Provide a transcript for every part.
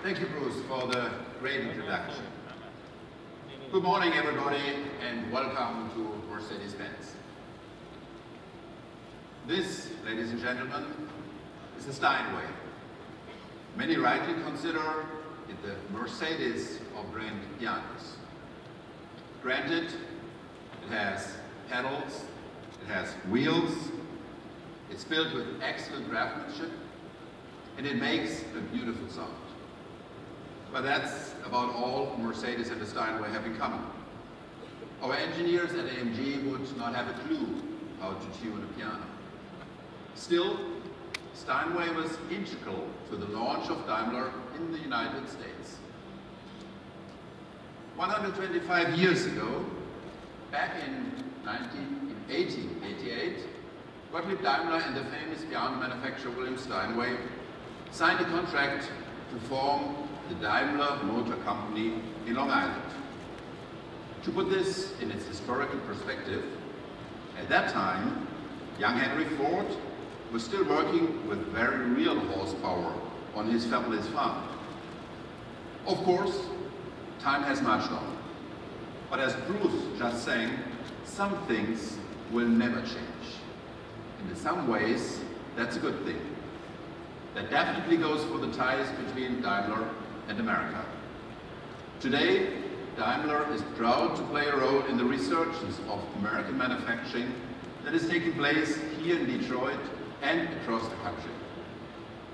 Thank you, Bruce, for the great introduction. Good morning, everybody, and welcome to Mercedes-Benz. This, ladies and gentlemen, is the Steinway. Many rightly consider it the Mercedes of grand pianos. Granted, it has pedals, it has wheels, it's built with excellent craftsmanship, and it makes a beautiful sound. But that's about all Mercedes and the Steinway have in common. Our engineers at AMG would not have a clue how to tune a piano. Still, Steinway was integral to the launch of Daimler in the United States. 125 years ago, back in 1888, Gottlieb Daimler and the famous piano manufacturer William Steinway signed a contract to form the Daimler Motor Company in Long Island. To put this in its historical perspective, at that time, young Henry Ford was still working with very real horsepower on his family's farm. Of course, time has marched on. But as Bruce just sang, some things will never change. And in some ways, that's a good thing. That definitely goes for the ties between Daimler and America. Today, Daimler is proud to play a role in the resurgence of American manufacturing that is taking place here in Detroit and across the country.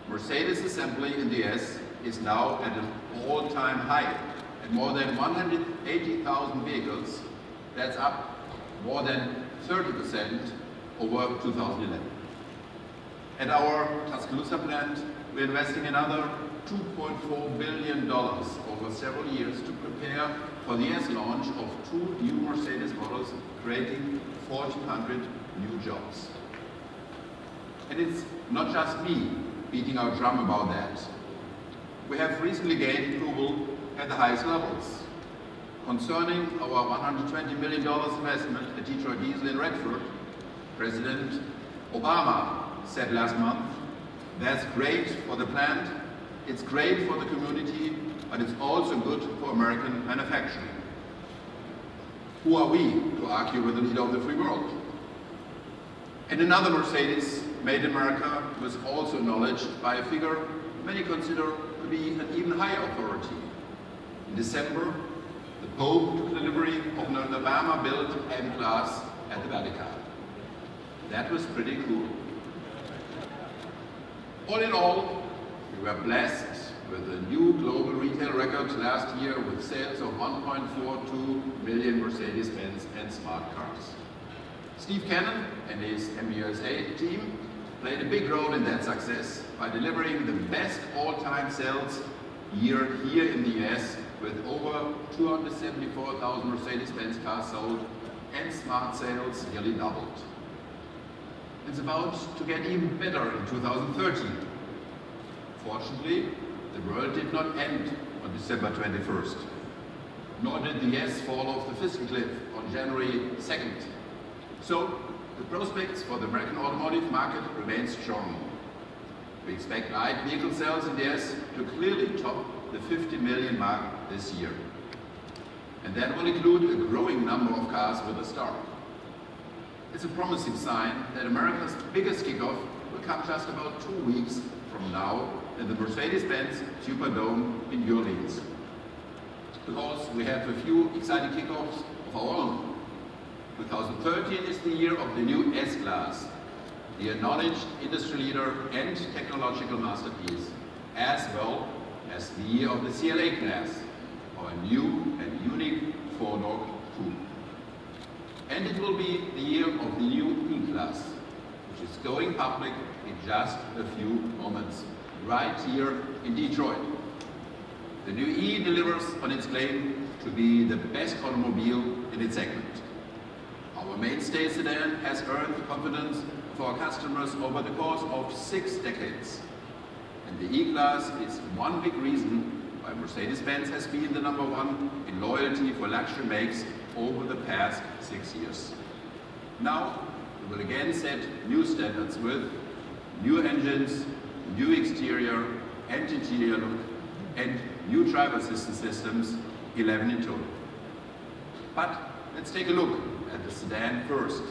Mercedes assembly in the US is now at an all-time high at more than 180,000 vehicles. That's up more than 30% over 2011. At our Tuscaloosa plant, we're investing another $2.4 billion over several years to prepare for the US launch of 2 new Mercedes models, creating 1,400 new jobs. And it's not just me beating our drum about that. We have recently gained approval at the highest levels. Concerning our $120 million investment at Detroit Diesel in Redford, President Obama said last month, that's great for the plant, it's great for the community, but it's also good for American manufacturing. Who are we to argue with the leader of the free world? And another Mercedes made in America was also acknowledged by a figure many consider to be an even higher authority. In December, the Pope took delivery of an Obama-built M-Class at the Vatican. That was pretty cool. All in all, we were blessed with a new global retail record last year with sales of 1.42 million Mercedes-Benz and smart cars. Steve Cannon and his MUSA team played a big role in that success by delivering the best all-time sales year here in the US with over 274,000 Mercedes-Benz cars sold and smart sales nearly doubled. It's about to get even better in 2013. Fortunately, the world did not end on December 21st, nor did the US fall off the fiscal cliff on January 2nd. So, the prospects for the American automotive market remain strong. We expect light vehicle sales in the US to clearly top the 50 million mark this year. And that will include a growing number of cars with a star. It's a promising sign that America's biggest kickoff will come just about 2 weeks from now in the Mercedes-Benz Superdome in New Orleans. Because we have a few exciting kickoffs of our own. 2013 is the year of the new S-Class, the acknowledged industry leader and technological masterpiece, as well as the year of the CLA class, our new and unique four-door coupe. And it will be the year of the new E-Class, which is going public in just a few moments, right here in Detroit. The new E delivers on its claim to be the best automobile in its segment. Our mainstay sedan has earned the confidence of our customers over the course of 6 decades. And the E-Class is one big reason why Mercedes-Benz has been the #1 in loyalty for luxury makes over the past 6 years. Now, we will again set new standards with new engines, new exterior and interior look, and new driver assistance systems, 11 in total. But let's take a look at the sedan first.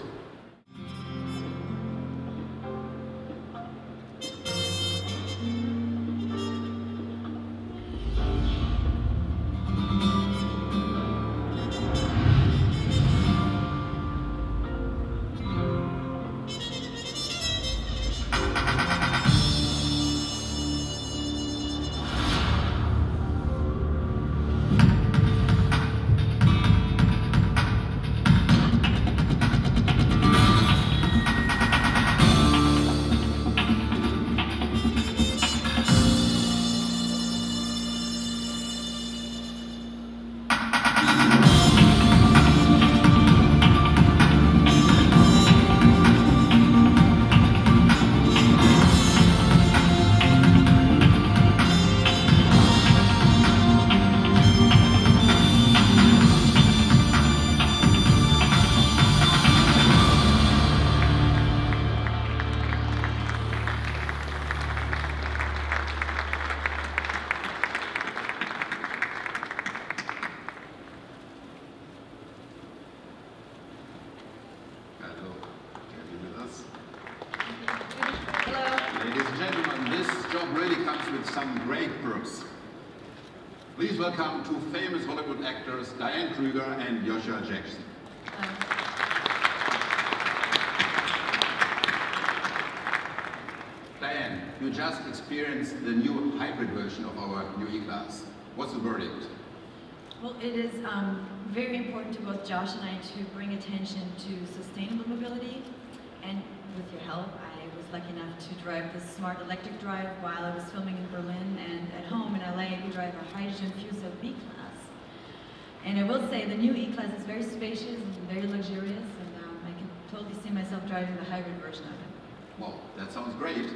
Some great perks. Please welcome two famous Hollywood actors, Diane Kruger and Joshua Jackson. Diane, you just experienced the new hybrid version of our new E-Class. What's the verdict? Well, it is very important to both Josh and I to bring attention to sustainable mobility, and with your help, I was lucky enough to drive this smart electric drive while I was filming in Berlin, and at home in LA we drive a hydrogen fuel cell B-Class. And I will say the new E-Class is very spacious and very luxurious, and I can totally see myself driving the hybrid version of it. Well, that sounds great.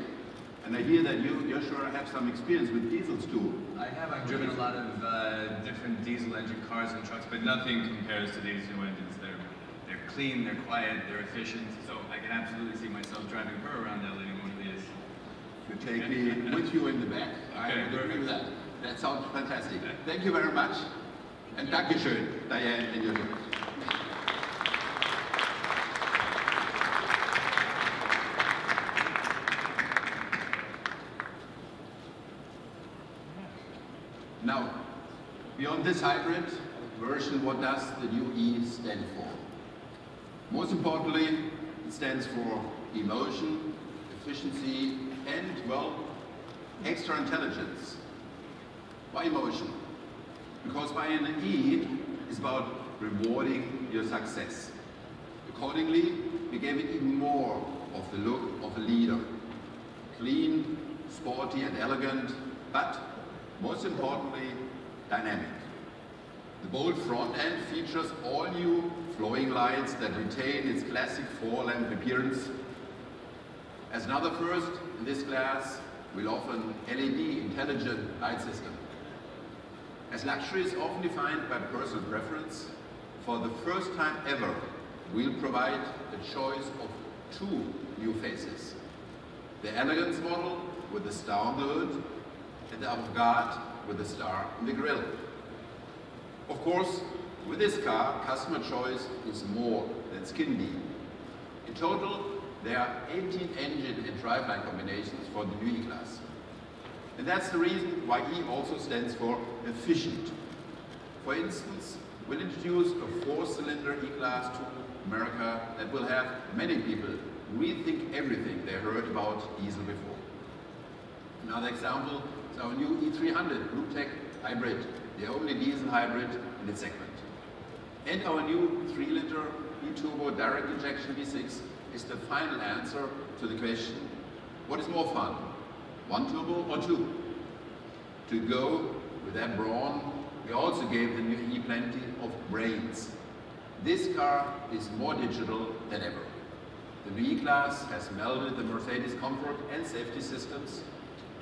And I hear that you sure have some experience with diesels too. I have. I've driven a lot of different diesel engine cars and trucks, but nothing compares to these new engines. They're clean, they're quiet, they're efficient, so I can absolutely see myself driving her around LA in one of these. You take me with you in the back. I would agree with that. That sounds fantastic. Thank you very much. And Dankeschön, Diane and Joshua. Now, beyond this hybrid version, what does the new E stand for? Most importantly, it stands for emotion, efficiency, and, well, extra intelligence. Why emotion? Because by an E is about rewarding your success. Accordingly, we gave it even more of the look of a leader. Clean, sporty, and elegant, but most importantly, dynamic. The bold front end features all new flowing lights that retain its classic four-lamp appearance. As another first in this class, we'll offer an LED intelligent light system. As luxury is often defined by personal preference, for the first time ever, we'll provide a choice of two new faces. The elegance model with the star on the hood, and the avant-garde with the star in the grille. Of course, with this car, customer choice is more than skin deep. In total, there are 18 engine and driveline combinations for the new E-Class. And that's the reason why E also stands for efficient. For instance, we'll introduce a 4-cylinder E-Class to America that will have many people rethink everything they heard about diesel before. Another example is our new E300 Blue Tech Hybrid, the only diesel hybrid in its segment. And our new 3-liter E-turbo direct injection V6 is the final answer to the question, what is more fun, 1 turbo or 2? To go with that brawn, we also gave the new E plenty of brains. This car is more digital than ever. The new E-Class has melded the Mercedes comfort and safety systems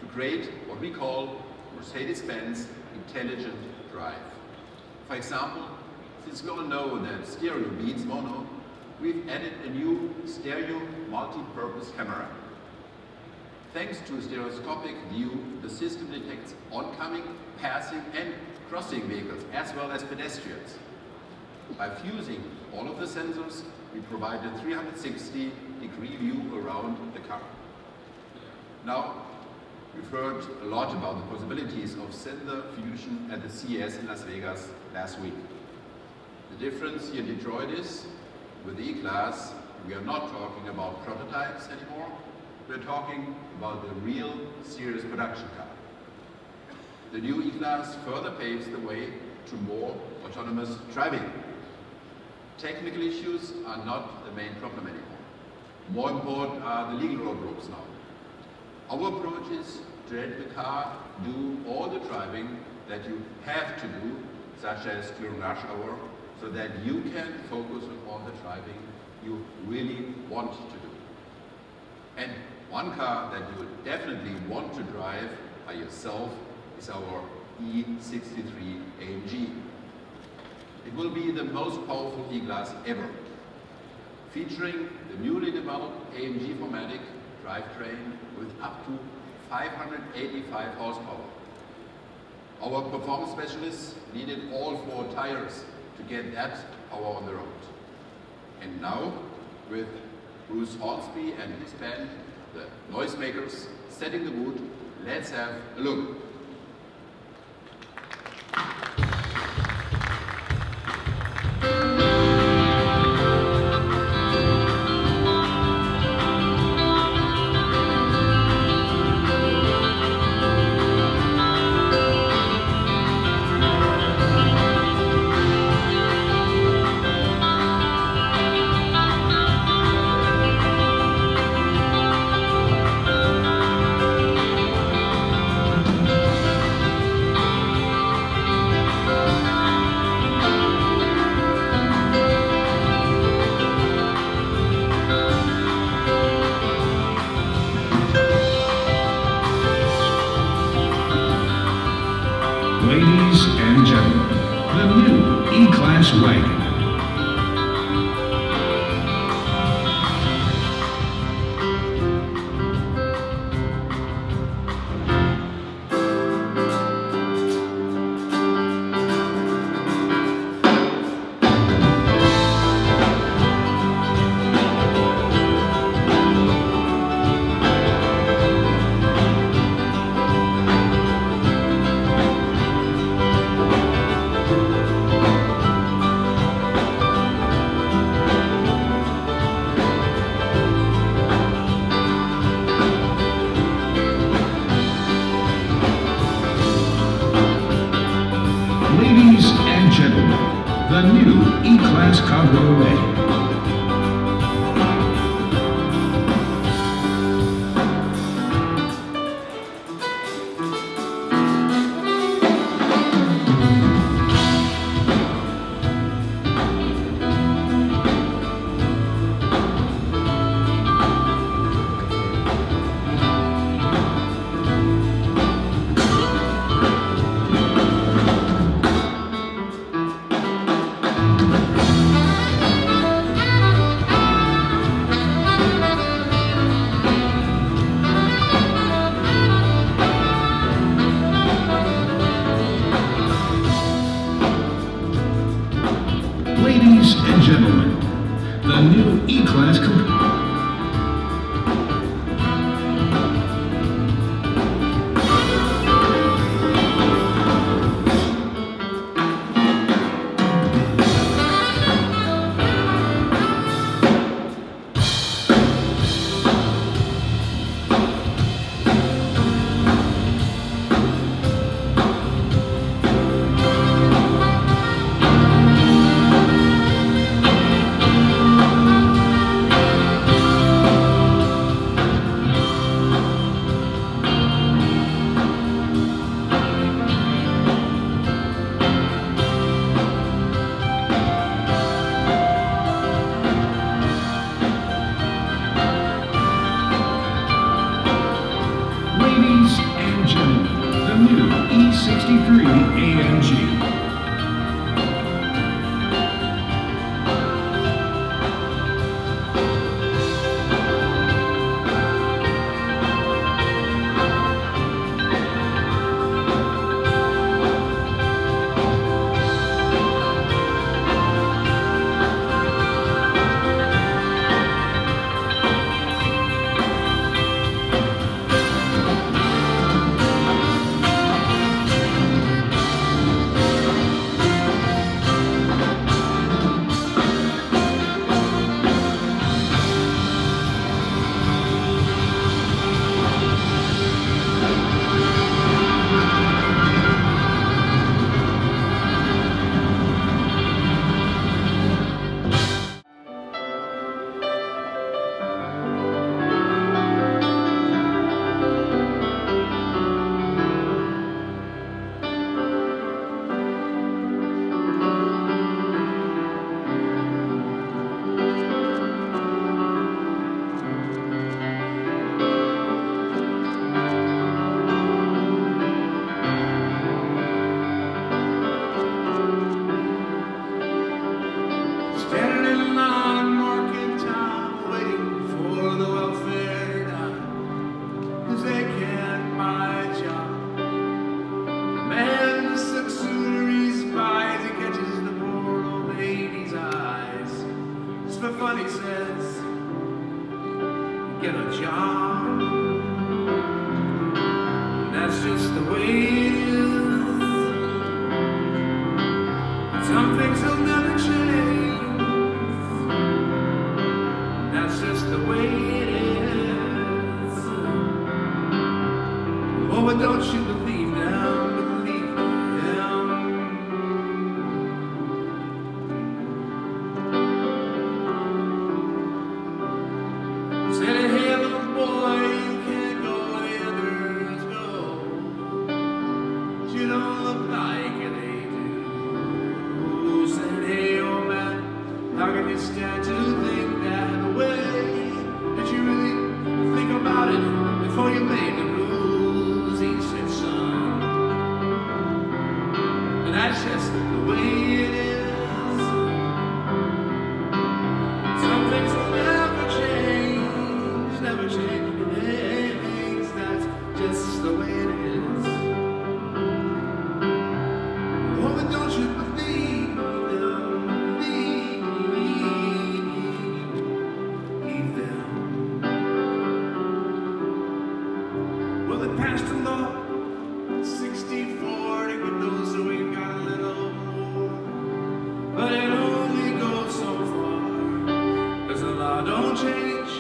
to create what we call Mercedes-Benz intelligent drive. For example, since we all know that stereo beats mono, we've added a new stereo multi-purpose camera. Thanks to a stereoscopic view, the system detects oncoming, passing and crossing vehicles as well as pedestrians. By fusing all of the sensors, we provide a 360-degree view around the car. Now, we've heard a lot about the possibilities of sensor fusion at the CES in Las Vegas last week. The difference here in Detroit is, with the E-Class, we are not talking about prototypes anymore, we're talking about the real serious production car. The new E-Class further paves the way to more autonomous driving. Technical issues are not the main problem anymore. More important are the legal roadblocks now. Our approach is to let the car do all the driving that you have to do, such as during rush hour, so that you can focus on all the driving you really want to do. And one car that you would definitely want to drive by yourself is our E63 AMG. It will be the most powerful E-Class ever, featuring the newly developed AMG 4MATIC drivetrain with up to 585 horsepower. Our performance specialists needed all 4 tires to get that power on the road. And now, with Bruce Hornsby and his band, the Noisemakers, setting the mood, let's have a look. Ladies and gentlemen, the new E-Class wagon. Ladies and gentlemen, the new E-Class Cabriolet. Ladies and gentlemen, the new E-Class Ladies and gentlemen, the new E63 AMG. get a job. That's just the way it is. Some things will never change. That's just the way it is. Oh, but don't you believe them, believe them. Said, hey, little boy, you can't go where the others go. You don't look like they do. Said, hey, old man, how can you stand to think that way? Did you really think about it before you made the rules? He said, son, that's just the way it is. Some things will never change, never change. That's just the way it is. Oh, but don't you believe them, believe them. Well, they passed a law 64 to get those who ain't got a little more. But it only goes so far, 'cause the law don't change,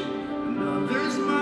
and others might.